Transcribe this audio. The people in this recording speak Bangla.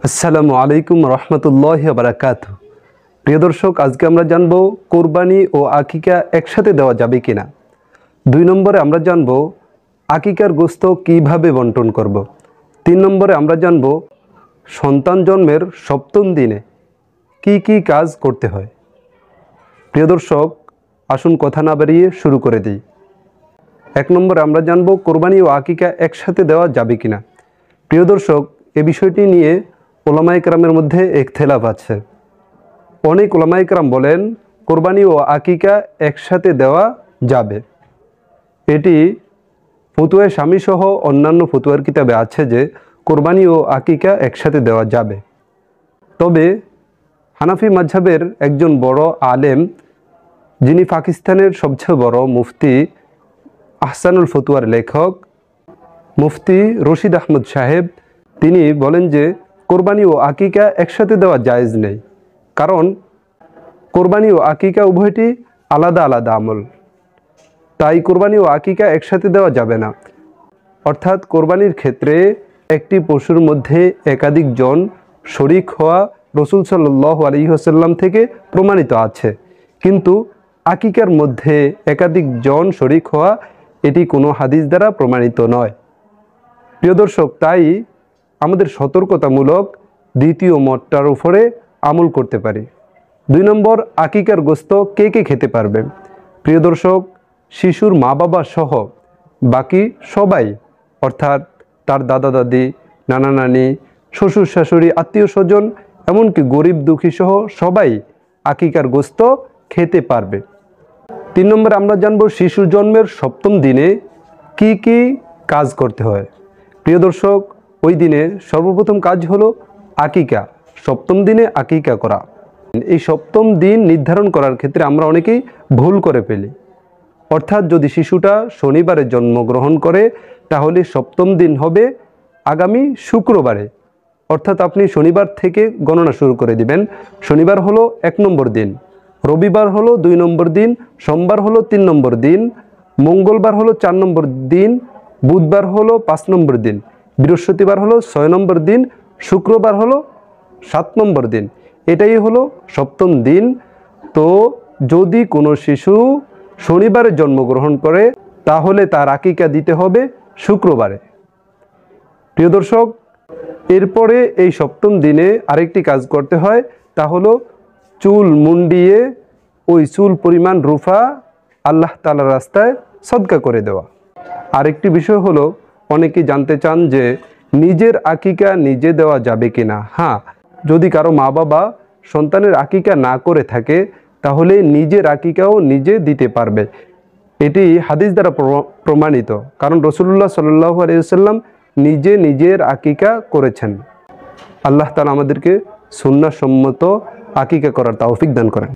আসসালামু আলাইকুম রহমতুল্লাহি ওয়া বারাকাতুহু। প্রিয় দর্শক, আজকে আমরা জানব কোরবানি ও আকিকা একসাথে দেওয়া যাবে কিনা। 2 নম্বরে আমরা জানব আকিকার গোশত কিভাবে বন্টন করব। 3 নম্বরে আমরা জানব সন্তান জন্মের 7ম দিনে কি কি কাজ করতে হয়। প্রিয় দর্শক, আসুন কথা না বাড়িয়ে শুরু করে দিই। 1 নম্বরে আমরা জানব কোরবানি ও আকিকা একসাথে দেওয়া যাবে কিনা। প্রিয় দর্শক, এ বিষয়টি নিয়ে উলামায়ে কেরামের মধ্যে ইখতিলাফ আছে। অনেক উলামায়ে কেরাম বলেন কোরবানি ও আকিকা একসাথে দেওয়া যাবে। এটি ফতুয়ায়ে শামী সহ অন্যান্য ফতুয়ার কিতাবে আছে যে কোরবানি ও আকিকা একসাথে দেওয়া যাবে। তবে হানাফি মাযহাবের একজন বড় আলেম, যিনি পাকিস্তানের সবচেয়ে বড় মুফতি, আহসানুল ফতুয়ার লেখক মুফতি রশিদ আহমদ সাহেব, তিনি বলেন যে কোরবানি ও আকিকা একসাথে দেওয়া জায়েজ নেই। কারণ কোরবানি ও আকিকা উভয়টি আলাদা আলাদা আমল, তাই কোরবানি ও আকিকা একসাথে দেওয়া যাবে না। অর্থাৎ কোরবানির ক্ষেত্রে একটি পশুর মধ্যে একাধিক জন শরিক হওয়া রাসূল সাল্লাল্লাহু আলাইহি ওয়াসাল্লাম থেকে প্রমাণিত আছে, কিন্তু আকিকার মধ্যে একাধিক জন শরিক হওয়া এটি কোনো হাদিস দ্বারা প্রমাণিত নয়। প্রিয় দর্শক, তাই আমাদের সতর্কতামূলক দ্বিতীয় মতটার উপরে আমল করতে পারি। 2 নম্বর, আকিকার গোশত কে কে খেতে পারবে। প্রিয় দর্শক, শিশুর মা বাবা সহ বাকি সবাই, অর্থাৎ তার দাদা দাদি, নানা নানি, শ্বশুর শাশুড়ি, আত্মীয় স্বজন, এমনকি গরিব দুঃখী সহ সবাই আকিকার গোশত খেতে পারবে। 3 নম্বরে আমরা জানব শিশু জন্মের 7ম দিনে কি কি কাজ করতে হয়। প্রিয় দর্শক, ওই দিনে সর্বপ্রথম কাজ হলো আকিকা, 7ম দিনে আকিকা করা। এই 7ম দিন নির্ধারণ করার ক্ষেত্রে আমরা অনেকেই ভুল করে ফেলি। অর্থাৎ যদি শিশুটা শনিবারে জন্মগ্রহণ করে তাহলে 7ম দিন হবে আগামী শুক্রবারে। অর্থাৎ আপনি শনিবার থেকে গণনা শুরু করে দিবেন। শনিবার হলো 1 নম্বর দিন, রবিবার হলো 2 নম্বর দিন, সোমবার হলো 3 নম্বর দিন, মঙ্গলবার হলো 4 নম্বর দিন, বুধবার হলো 5 নম্বর দিন, বৃহস্পতিবার হলো 6 নম্বর দিন, শুক্রবার হলো 7 নম্বর দিন। এটাই হলো 7ম দিন। তো যদি কোনো শিশু শনিবারে জন্মগ্রহণ করে তাহলে তার আকিকা দিতে হবে শুক্রবারে। প্রিয় দর্শক, এরপরে এই 7ম দিনে আরেকটি কাজ করতে হয়, তা হলো চুল মুন্ডিয়ে ওই চুল পরিমাণ রুফা আল্লাহ তাআলার রাস্তায় সদকা করে দেওয়া। আরেকটি বিষয় হলো, অনেকেই জানতে চান যে নিজের আকিকা নিজে দেওয়া যাবে কিনা। হ্যাঁ, যদি কারো মা বাবা সন্তানের আকিকা না করে থাকে তাহলে নিজের আকিকাও নিজে দিতে পারবে। এটি হাদিস দ্বারা প্রমাণিত, কারণ রাসূলুল্লাহ সাল্লাল্লাহু আলাইহি ওয়াসাল্লাম নিজে নিজের আকিকা করেছেন। আল্লাহ তাআলা আমাদেরকে সুন্নাহ সম্মত আকিকা করার তৌফিক দান করেন।